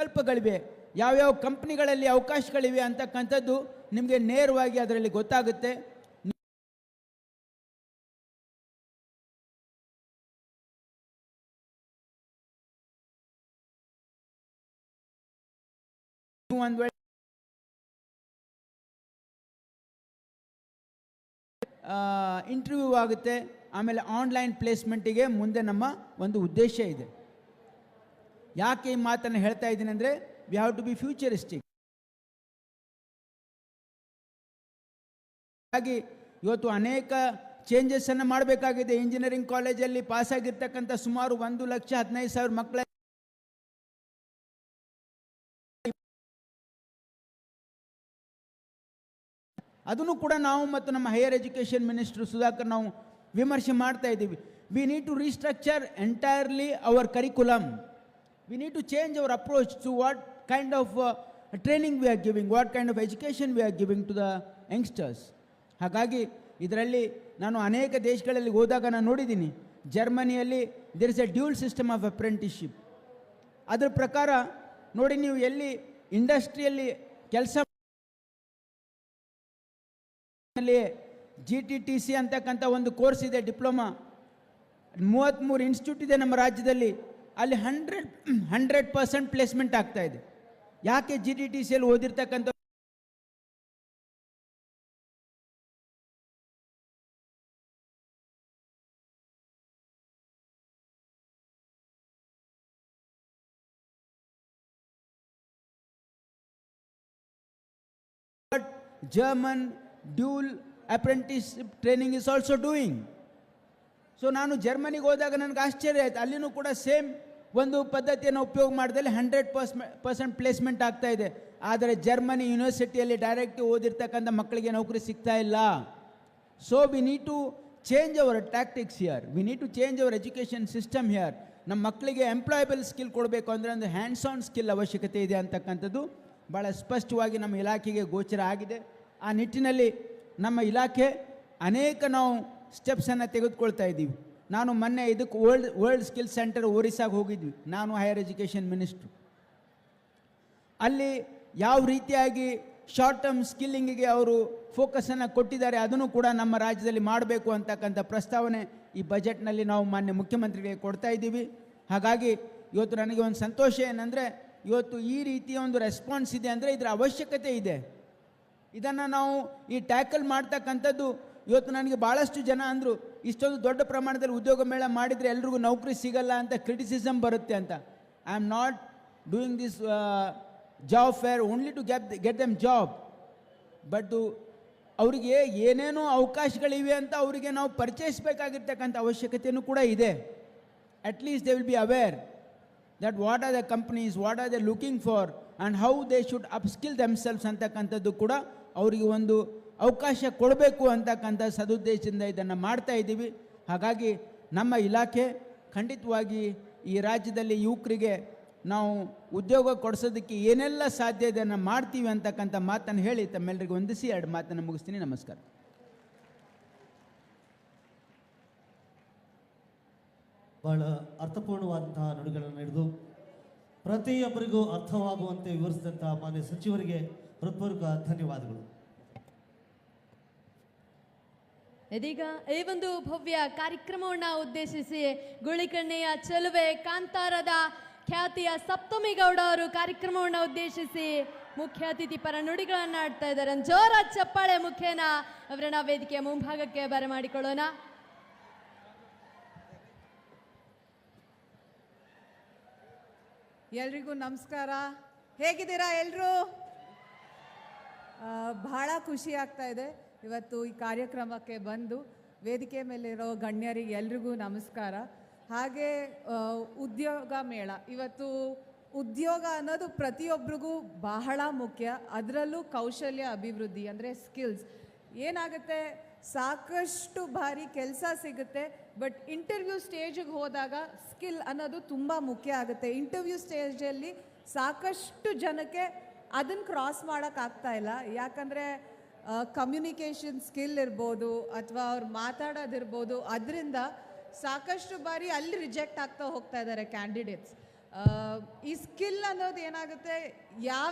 ವಿಕಲ್ಪಗಳಿವೆ, ಯಾವ್ಯಾವ ಕಂಪ್ನಿಗಳಲ್ಲಿ ಅವಕಾಶಗಳಿವೆ ಅಂತಕ್ಕಂಥದ್ದು ನಿಮಗೆ ನೇರವಾಗಿ ಅದರಲ್ಲಿ ಗೊತ್ತಾಗುತ್ತೆ. ಒಂದು ವೇಳೆ ಇಂಟರ್ವ್ಯೂ ಆಗುತ್ತೆ, ಆಮೇಲೆ ಆನ್ಲೈನ್ ಪ್ಲೇಸ್ಮೆಂಟಿಗೆ ಮುಂದೆ ನಮ್ಮ ಒಂದು ಉದ್ದೇಶ ಇದೆ. ಯಾಕೆ ಈ ಮಾತನ್ನು ಹೇಳ್ತಾ ಇದ್ದೀನಿ ಅಂದರೆ, we have to B futuristic. ಹಾಗಾಗಿ ಇವತ್ತು ಅನೇಕ ಚೇಂಜಸ್ಸನ್ನು ಮಾಡಬೇಕಾಗಿದೆ. ಇಂಜಿನಿಯರಿಂಗ್ ಕಾಲೇಜಲ್ಲಿ ಪಾಸಾಗಿರ್ತಕ್ಕಂಥ ಸುಮಾರು 1,15,000 ಮಕ್ಕಳ ಅದನ್ನು ಕೂಡ ನಾವು ಮತ್ತು ನಮ್ಮ ಹೈಯರ್ ಎಜುಕೇಷನ್ ಮಿನಿಸ್ಟರ್ ಸುಧಾಕರ್ ನಾವು ವಿಮರ್ಶೆ ಮಾಡ್ತಾ ಇದ್ದೀವಿ. We need to restructure entirely hour curriculum. We need to change our approach to what kind of training we are giving, what kind of education we are giving to the youngsters. ಹಾಗಾಗಿ ಇದರಲ್ಲಿ ನಾನು ಅನೇಕ ದೇಶಗಳಲ್ಲಿ ಹೋದಾಗ ನಾನು ನೋಡಿದ್ದೀನಿ, ಜರ್ಮನಿಯಲ್ಲಿ there is A dual system of apprenticeship. ಅದರ ಪ್ರಕಾರ ನೋಡಿ, ನೀವು ಎಲ್ಲಿ ಇಂಡಸ್ಟ್ರಿಯಲ್ಲಿ ಕೆಲಸ GTTC ಅಂತಕ್ಕಂಥ ಒಂದು ಕೋರ್ಸ್ ಇದೆ, ಡಿಪ್ಲೊಮಾ. 33 ಇನ್ಸ್ಟಿಟ್ಯೂಟ್ ಇದೆ ನಮ್ಮ ರಾಜ್ಯದಲ್ಲಿ. ಅಲ್ಲಿ 100% ಪ್ಲೇಸ್ಮೆಂಟ್ ಆಗ್ತಾ ಇದೆ. ಯಾಕೆ? GTTCಯಲ್ಲಿ ಓದಿರ್ತಕ್ಕಂಥ German dual apprenticeship training is also doing. So ನಾನು ಜರ್ಮನಿಗೆ ಹೋದಾಗ ನನಗೆ ಆಶ್ಚರ್ಯ ಆಯಿತು. ಅಲ್ಲಿನೂ ಕೂಡ ಸೇಮ್ ಒಂದು ಪದ್ಧತಿಯನ್ನು ಉಪಯೋಗ ಮಾಡಿದಲ್ಲಿ 100% ಪ್ಲೇಸ್ಮೆಂಟ್ ಆಗ್ತಾ ಇದೆ. ಆದರೆ ಜರ್ಮನಿ ಯೂನಿವರ್ಸಿಟಿಯಲ್ಲಿ ಡೈರೆಕ್ಟ್ ಓದಿರ್ತಕ್ಕಂಥ ಮಕ್ಕಳಿಗೆ ನೌಕರಿ ಸಿಗ್ತಾ ಇಲ್ಲ. So we need to change our tactics here, we need to change our education system here. ನಮ್ಮ ಮಕ್ಕಳಿಗೆ ಎಂಪ್ಲಾಯಬಲ್ ಸ್ಕಿಲ್ ಕೊಡಬೇಕು ಅಂದರೆ ಒಂದು ಹ್ಯಾಂಡ್ಸ್ ಆನ್ ಸ್ಕಿಲ್ ಅವಶ್ಯಕತೆ ಇದೆ ಅಂತಕ್ಕಂಥದ್ದು ಭಾಳ ಸ್ಪಷ್ಟವಾಗಿ ನಮ್ಮ ಇಲಾಖೆಗೆ ಗೋಚರ ಆಗಿದೆ. ಆ ನಿಟ್ಟಿನಲ್ಲಿ ನಮ್ಮ ಇಲಾಖೆ ಅನೇಕ ನಾವು ಸ್ಟೆಪ್ಸನ್ನು ತೆಗೆದುಕೊಳ್ತಾ ಇದ್ದೀವಿ. ನಾನು ಮೊನ್ನೆ ಇದಕ್ಕೆ ವರ್ಲ್ಡ್ ಸ್ಕಿಲ್ ಸೆಂಟರ್ ಒರಿಸ್ಸಾಗೆ ಹೋಗಿದ್ವಿ, ನಾನು ಹೈಯರ್ ಎಜುಕೇಷನ್ ಮಿನಿಸ್ಟ್ರು. ಅಲ್ಲಿ ಯಾವ ರೀತಿಯಾಗಿ ಶಾರ್ಟ್ ಟರ್ಮ್ ಸ್ಕಿಲ್ಲಿಂಗಿಗೆ ಅವರು ಫೋಕಸನ್ನು ಕೊಟ್ಟಿದ್ದಾರೆ, ಅದನ್ನು ಕೂಡ ನಮ್ಮ ರಾಜ್ಯದಲ್ಲಿ ಮಾಡಬೇಕು ಅಂತಕ್ಕಂಥ ಪ್ರಸ್ತಾವನೆ ಈ ಬಜೆಟ್ನಲ್ಲಿ ನಾವು ಮಾನ್ಯ ಮುಖ್ಯಮಂತ್ರಿಗೆ ಕೊಡ್ತಾ ಇದ್ದೀವಿ. ಹಾಗಾಗಿ ಇವತ್ತು ನನಗೆ ಒಂದು ಸಂತೋಷ ಏನಂದರೆ, ಇವತ್ತು ಈ ರೀತಿಯ ಒಂದು ರೆಸ್ಪಾನ್ಸ್ ಇದೆ ಅಂದರೆ ಇದರ ಅವಶ್ಯಕತೆ ಇದೆ. ಇದನ್ನು ನಾವು ಈ ಟ್ಯಾಕಲ್ ಮಾಡ್ತಕ್ಕಂಥದ್ದು, ಇವತ್ತು ನನಗೆ ಭಾಳಷ್ಟು ಜನ ಅಂದರು, ಇಷ್ಟೊಂದು ದೊಡ್ಡ ಪ್ರಮಾಣದಲ್ಲಿ ಉದ್ಯೋಗ ಮೇಳ ಮಾಡಿದರೆ ಎಲ್ರಿಗೂ ನೌಕರಿ ಸಿಗಲ್ಲ ಅಂತ ಕ್ರಿಟಿಸಿಸಮ್ ಬರುತ್ತೆ ಅಂತ. I am not doing this job fair only to get them job, but ಅವರಿಗೆ ಏನೇನೋ ಅವಕಾಶಗಳಿವೆ ಅಂತ ಅವರಿಗೆ ನಾವು ಪರಿಚಯಿಸಬೇಕಾಗಿರ್ತಕ್ಕಂಥ ಅವಶ್ಯಕತೆಯೂ ಕೂಡ ಇದೆ. At least they will be aware that what are the companies, what are they looking for and how they should upskill themselves ಅಂತಕ್ಕಂಥದ್ದು ಕೂಡ ಅವರಿಗೆ ಒಂದು ಅವಕಾಶ ಕೊಡಬೇಕು ಅಂತಕ್ಕಂಥ ಸದುದ್ದೇಶದಿಂದ ಇದನ್ನು ಮಾಡ್ತಾ ಇದ್ದೀವಿ. ಹಾಗಾಗಿ ನಮ್ಮ ಇಲಾಖೆ ಖಂಡಿತವಾಗಿ ಈ ರಾಜ್ಯದಲ್ಲಿ ಯುವಕರಿಗೆ ನಾವು ಉದ್ಯೋಗ ಕೊಡಿಸೋದಕ್ಕೆ ಏನೆಲ್ಲ ಸಾಧ್ಯ ಇದನ್ನು ಮಾಡ್ತೀವಿ ಅಂತಕ್ಕಂಥ ಮಾತನ್ನು ಹೇಳಿ ತಮ್ಮೆಲ್ಲರಿಗೂ ವಂದಿಸಿ 2 ಮಾತನ್ನು ಮುಗಿಸ್ತೀನಿ. ನಮಸ್ಕಾರ. ಬಹಳ ಅರ್ಥಪೂರ್ಣವಾದಂತಹ ನುಡಿಗಳನ್ನು ಹಿಡಿದು ಪ್ರತಿಯೊಬ್ಬರಿಗೂ ಅರ್ಥವಾಗುವಂತೆ ವಿವರಿಸಿದಂತಹ ಮಾನ್ಯ ಸಚಿವರಿಗೆ ಹೃತ್ಪೂರ್ವಕ ಧನ್ಯವಾದಗಳು. ಇದೀಗ ಈ ಒಂದು ಭವ್ಯ ಕಾರ್ಯಕ್ರಮವನ್ನು ಉದ್ದೇಶಿಸಿ ಗುಳಿಕಣ್ಣೆಯ ಚೆಲುವೆ ಕಾಂತಾರದ ಖ್ಯಾತಿಯ ಸಪ್ತಮಿ ಗೌಡ ಅವರು ಕಾರ್ಯಕ್ರಮವನ್ನು ಉದ್ದೇಶಿಸಿ ಮುಖ್ಯ ಅತಿಥಿ ಪರ ನುಡಿಗಳನ್ನು ಆಡ್ತಾ ಇದ್ದಾರೆ. ಜೋರ ಚಪ್ಪಾಳೆ ಮುಖೇನ ಅವರನ್ನ ವೇದಿಕೆಯ ಮುಂಭಾಗಕ್ಕೆ ಬರಮಾಡಿಕೊಳ್ಳೋಣ. ಎಲ್ರಿಗೂ ನಮಸ್ಕಾರ. ಹೇಗಿದ್ದೀರಾ ಎಲ್ಲರೂ? ಬಹಳ ಖುಷಿ ಆಗ್ತಾ ಇದೆ ಇವತ್ತು ಈ ಕಾರ್ಯಕ್ರಮಕ್ಕೆ ಬಂದು. ವೇದಿಕೆ ಮೇಲಿರೋ ಗಣ್ಯರಿಗೆ ಎಲ್ರಿಗೂ ನಮಸ್ಕಾರ. ಹಾಗೆ ಉದ್ಯೋಗ ಮೇಳ, ಇವತ್ತು ಉದ್ಯೋಗ ಅನ್ನೋದು ಪ್ರತಿಯೊಬ್ಬರಿಗೂ ಬಹಳ ಮುಖ್ಯ. ಅದರಲ್ಲೂ ಕೌಶಲ್ಯ ಅಭಿವೃದ್ಧಿ ಅಂದರೆ ಸ್ಕಿಲ್ಸ್. ಏನಾಗುತ್ತೆ, ಸಾಕಷ್ಟು ಬಾರಿ ಕೆಲಸ ಸಿಗುತ್ತೆ, ಬಟ್ ಇಂಟರ್ವ್ಯೂ ಸ್ಟೇಜಿಗೆ ಹೋದಾಗ ಸ್ಕಿಲ್ ಅನ್ನೋದು ತುಂಬ ಮುಖ್ಯ ಆಗುತ್ತೆ. ಇಂಟರ್ವ್ಯೂ ಸ್ಟೇಜಲ್ಲಿ ಸಾಕಷ್ಟು ಜನಕ್ಕೆ ಅದನ್ನು ಕ್ರಾಸ್ ಮಾಡೋಕ್ಕಾಗ್ತಾ ಇಲ್ಲ. ಯಾಕಂದರೆ ಕಮ್ಯುನಿಕೇಷನ್ ಸ್ಕಿಲ್ ಇರ್ಬೋದು ಅಥವಾ ಅವ್ರು ಮಾತಾಡೋದಿರ್ಬೋದು, ಅದರಿಂದ ಸಾಕಷ್ಟು ಬಾರಿ ಅಲ್ಲಿ ರಿಜೆಕ್ಟ್ ಆಗ್ತಾ ಹೋಗ್ತಾ ಇದ್ದಾರೆ ಕ್ಯಾಂಡಿಡೇಟ್ಸ್. ಈ ಸ್ಕಿಲ್ ಅನ್ನೋದು ಏನಾಗುತ್ತೆ, ಯಾವ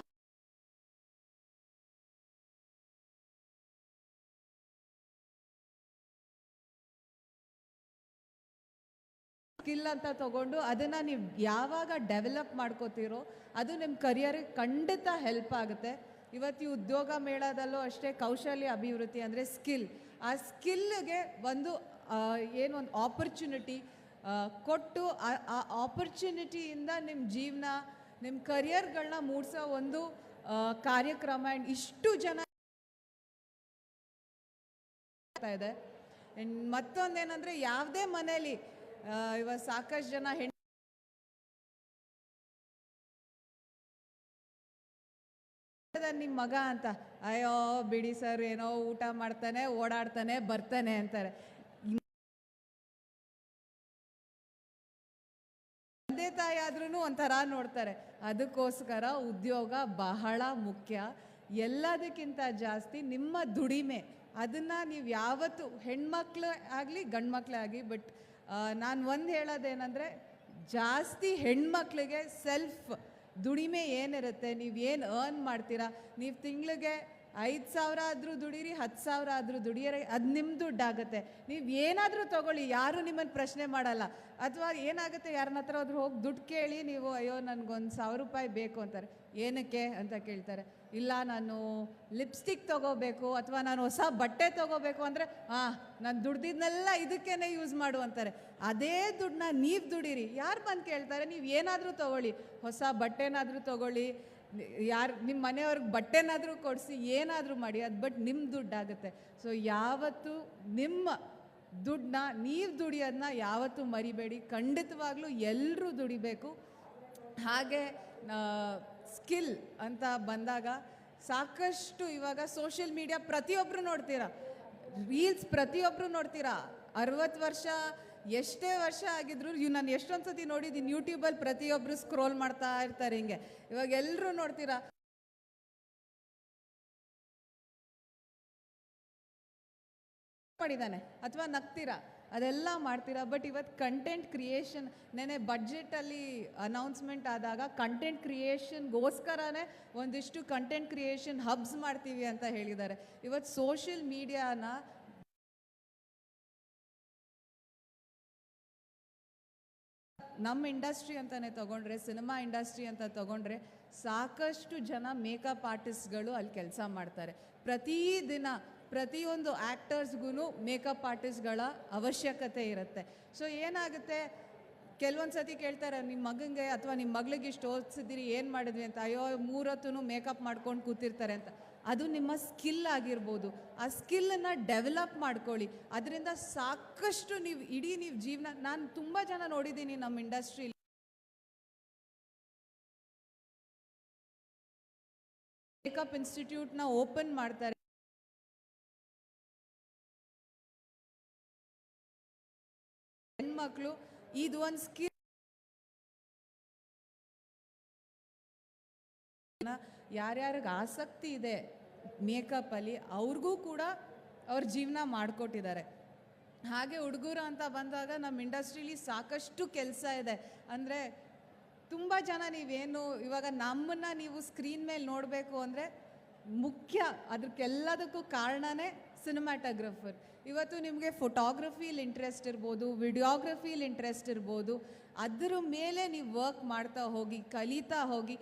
ಸ್ಕಿಲ್ ಅಂತ ತಗೊಂಡು ಅದನ್ನು ನೀವು ಯಾವಾಗ ಡೆವಲಪ್ ಮಾಡ್ಕೋತೀರೋ ಅದು ನಿಮ್ಮ ಕರಿಯರ್ಗೆ ಖಂಡಿತ ಹೆಲ್ಪ್ ಆಗುತ್ತೆ. ಇವತ್ತು ಈ ಉದ್ಯೋಗ ಮೇಳದಲ್ಲೂ ಅಷ್ಟೇ ಕೌಶಲ್ಯ ಅಭಿವೃದ್ಧಿ ಅಂದರೆ ಸ್ಕಿಲ್, ಆ ಸ್ಕಿಲ್ಗೆ ಒಂದು ಏನೊಂದು ಆಪರ್ಚುನಿಟಿ ಕೊಟ್ಟು ಆ ಆಪರ್ಚುನಿಟಿಯಿಂದ ನಿಮ್ಮ ಜೀವನ, ನಿಮ್ಮ ಕರಿಯರ್ಗಳನ್ನ ಮೂಡಿಸೋ ಒಂದು ಕಾರ್ಯಕ್ರಮ. ಆ್ಯಂಡ್ ಇಷ್ಟು ಜನ ಇದೆ. ಆ್ಯಂಡ್ ಮತ್ತೊಂದೇನೆಂದರೆ, ಯಾವುದೇ ಮನೇಲಿ ಇವಾಗ ಸಾಕಷ್ಟು ಜನ ನಿಮ್ಮ ಮಗ ಅಂತ, ಅಯ್ಯೋ ಬಿಡಿ ಸರ್ ಏನೋ ಊಟ ಮಾಡ್ತಾನೆ, ಓಡಾಡ್ತಾನೆ, ಬರ್ತಾನೆ ಅಂತಾರೆ. ತಂದೆ ತಾಯಿ ಆದ್ರೂ ಒಂಥರ ನೋಡ್ತಾರೆ. ಅದಕ್ಕೋಸ್ಕರ ಉದ್ಯೋಗ ಬಹಳ ಮುಖ್ಯ. ಎಲ್ಲದಕ್ಕಿಂತ ಜಾಸ್ತಿ ನಿಮ್ಮ ದುಡಿಮೆ, ಅದನ್ನು ನೀವು ಯಾವತ್ತು ಹೆಣ್ಮಕ್ಳು ಆಗಲಿ ಗಂಡು ಮಕ್ಕಳೇ ಆಗಲಿ, ಬಟ್ ನಾನು ಒಂದು ಹೇಳೋದೇನೆಂದರೆ, ಜಾಸ್ತಿ ಹೆಣ್ಮಕ್ಳಿಗೆ ಸೆಲ್ಫ್ ದುಡಿಮೆ ಏನಿರುತ್ತೆ, ನೀವು ಏನು ಅರ್ನ್ ಮಾಡ್ತೀರಾ, ನೀವು ತಿಂಗಳಿಗೆ 5,000 ಆದರೂ ದುಡೀರಿ, 10,000 ಆದರೂ ದುಡಿಯರಿ, ಅದು ನಿಮ್ಮ ದುಡ್ಡಾಗುತ್ತೆ. ನೀವು ಏನಾದರೂ ತೊಗೊಳ್ಳಿ, ಯಾರೂ ನಿಮ್ಮನ್ನು ಪ್ರಶ್ನೆ ಮಾಡಲ್ಲ. ಅಥವಾ ಏನಾಗುತ್ತೆ, ಯಾರನ್ನ ಹತ್ರ ಹೋದ್ರೂ ಹೋಗಿ ದುಡ್ಡು ಕೇಳಿ, ನೀವು ಅಯ್ಯೋ ನನಗೊಂದು 1,000 ರೂಪಾಯಿ ಬೇಕು ಅಂತಾರೆ. ಏನಕ್ಕೆ ಅಂತ ಕೇಳ್ತಾರೆ. ಇಲ್ಲ ನಾನು ಲಿಪ್ಸ್ಟಿಕ್ ತೊಗೋಬೇಕು, ಅಥವಾ ನಾನು ಹೊಸ ಬಟ್ಟೆ ತೊಗೋಬೇಕು ಅಂದರೆ, ನಾನು ದುಡ್ದಿದ್ನೆಲ್ಲ ಇದಕ್ಕೇ ಯೂಸ್ ಮಾಡು ಅಂತಾರೆ. ಅದೇ ದುಡ್ಡನ್ನ ನೀವು ದುಡೀರಿ, ಯಾರು ಬಂದು ಕೇಳ್ತಾರೆ. ನೀವು ಏನಾದರೂ ತೊಗೊಳ್ಳಿ, ಹೊಸ ಬಟ್ಟೆನಾದರೂ ತೊಗೊಳ್ಳಿ, ಯಾರು ನಿಮ್ಮ ಮನೆಯವ್ರಿಗೆ ಬಟ್ಟೆನಾದರೂ ಕೊಡಿಸಿ, ಏನಾದರೂ ಮಾಡಿ, ಅದು ಬಟ್ ನಿಮ್ಮ ದುಡ್ಡಾಗುತ್ತೆ. ಸೊ ಯಾವತ್ತೂ ನಿಮ್ಮ ದುಡ್ಡನ್ನ ನೀವು ದುಡಿಯೋದನ್ನ ಯಾವತ್ತೂ ಮರಿಬೇಡಿ. ಖಂಡಿತವಾಗ್ಲೂ ಎಲ್ಲರೂ ದುಡಿಬೇಕು. ಹಾಗೆ ಸ್ಕಿಲ್ ಅಂತ ಬಂದಾಗ ಸಾಕಷ್ಟು ಇವಾಗ ಸೋಷಿಯಲ್ ಮೀಡಿಯಾ ಪ್ರತಿಯೊಬ್ಬರು ನೋಡ್ತೀರಾ, ರೀಲ್ಸ್ ಪ್ರತಿಯೊಬ್ಬರು ನೋಡ್ತೀರಾ. 60 ವರ್ಷ ಎಷ್ಟೇ ವರ್ಷ ಆಗಿದ್ರು, ನಾನು ಎಷ್ಟೊಂದು ಸತಿ ನೋಡಿದ್ದೀನಿ ಯೂಟ್ಯೂಬಲ್ಲಿ ಪ್ರತಿಯೊಬ್ಬರು ಸ್ಕ್ರೋಲ್ ಮಾಡ್ತಾ ಇರ್ತಾರೆ. ಹಿಂಗೆ ಇವಾಗ ಎಲ್ಲರೂ ನೋಡ್ತೀರಾ, ಮಾಡಿದ್ದಾನೆ ಅಥವಾ ನಗ್ತೀರಾ, ಅದೆಲ್ಲ ಮಾಡ್ತೀರಾ. ಬಟ್ ಇವತ್ತು ಕಂಟೆಂಟ್ ಕ್ರಿಯೇಷನ್, ನೆನೆ ಬಡ್ಜೆಟಲ್ಲಿ ಅನೌನ್ಸ್ಮೆಂಟ್ ಆದಾಗ ಕಂಟೆಂಟ್ ಕ್ರಿಯೇಷನ್ಗೋಸ್ಕರನೇ ಒಂದಿಷ್ಟು ಕಂಟೆಂಟ್ ಕ್ರಿಯೇಷನ್ ಹಬ್ಸ್ ಮಾಡ್ತೀವಿ ಅಂತ ಹೇಳಿದ್ದಾರೆ. ಇವತ್ತು ಸೋಷಿಯಲ್ ಮೀಡಿಯಾನ ನಮ್ಮ ಇಂಡಸ್ಟ್ರಿ ಅಂತಲೇ ತೊಗೊಂಡ್ರೆ, ಸಿನಿಮಾ ಇಂಡಸ್ಟ್ರಿ ಅಂತ ತೊಗೊಂಡ್ರೆ, ಸಾಕಷ್ಟು ಜನ ಮೇಕಪ್ ಆರ್ಟಿಸ್ಟ್ಗಳು ಅಲ್ಲಿ ಕೆಲಸ ಮಾಡ್ತಾರೆ. ಪ್ರತಿದಿನ ಪ್ರತಿಯೊಂದು ಆ್ಯಕ್ಟರ್ಸ್ಗೂ ಮೇಕಪ್ ಆರ್ಟಿಸ್ಟ್ಗಳ ಅವಶ್ಯಕತೆ ಇರುತ್ತೆ. ಸೊ ಏನಾಗುತ್ತೆ, ಕೆಲವೊಂದು ಸತಿ ಕೇಳ್ತಾರೆ, ನಿಮ್ಮ ಮಗನಿಗೆ ಅಥವಾ ನಿಮ್ಮ ಮಗಳಿಗೆ ಇಷ್ಟು ಓದಿಸಿದ್ದೀರಿ, ಏನು ಮಾಡಿದ್ವಿ ಅಂತ. ಅಯ್ಯೋ 3 ಹೊತ್ತೂ ಮೇಕಪ್ ಮಾಡ್ಕೊಂಡು ಕೂತಿರ್ತಾರೆ ಅಂತ. ಅದು ನಿಮ್ಮ ಸ್ಕಿಲ್ ಆಗಿರ್ಬೋದು. ಆ ಸ್ಕಿಲ್ಲನ್ನು ಡೆವಲಪ್ ಮಾಡ್ಕೊಳ್ಳಿ. ಅದರಿಂದ ಸಾಕಷ್ಟು ನೀವು ನೀವು ಜೀವನ, ನಾನು ತುಂಬ ಜನ ನೋಡಿದ್ದೀನಿ ನಮ್ಮ ಇಂಡಸ್ಟ್ರಿಲಿ, ಮೇಕಪ್ ಇನ್ಸ್ಟಿಟ್ಯೂಟ್ನ ಓಪನ್ ಮಾಡ್ತಾರೆ. ಹೆಣ್ಮಕ್ಳು ಇದು ಒಂದು ಸ್ಕಿಲ್, ಯಾರ್ಯಾರಿಗೆ ಆಸಕ್ತಿ ಇದೆ ಮೇಕಪ್ಪಲ್ಲಿ ಅವ್ರಿಗೂ ಕೂಡ ಅವ್ರ ಜೀವನ ಮಾಡಿಕೊಟ್ಟಿದ್ದಾರೆ. ಹಾಗೆ ಹುಡುಗರು ಅಂತ ಬಂದಾಗ ನಮ್ಮ ಇಂಡಸ್ಟ್ರೀಲಿ ಸಾಕಷ್ಟು ಕೆಲಸ ಇದೆ. ಅಂದರೆ ತುಂಬ ಜನ, ನೀವೇನು ಇವಾಗ ನಮ್ಮನ್ನು ನೀವು ಸ್ಕ್ರೀನ್ ಮೇಲೆ ನೋಡಬೇಕು ಅಂದರೆ ಮುಖ್ಯ, ಅದಕ್ಕೆಲ್ಲದಕ್ಕೂ ಕಾರಣನೇ ಸಿನಿಮಾಟೋಗ್ರಫರ್. ಇವತ್ತು ನಿಮಗೆ ಫೋಟೋಗ್ರಫಿಲಿ ಇಂಟ್ರೆಸ್ಟ್ ಇರ್ಬೋದು, ವಿಡಿಯೋಗ್ರಫಿಲಿ ಇಂಟ್ರೆಸ್ಟ್ ಇರ್ಬೋದು, ಅದರ ಮೇಲೆ ನೀವು ವರ್ಕ್ ಮಾಡ್ತಾ ಹೋಗಿ, ಕಲಿತಾ ಹೋಗಿ,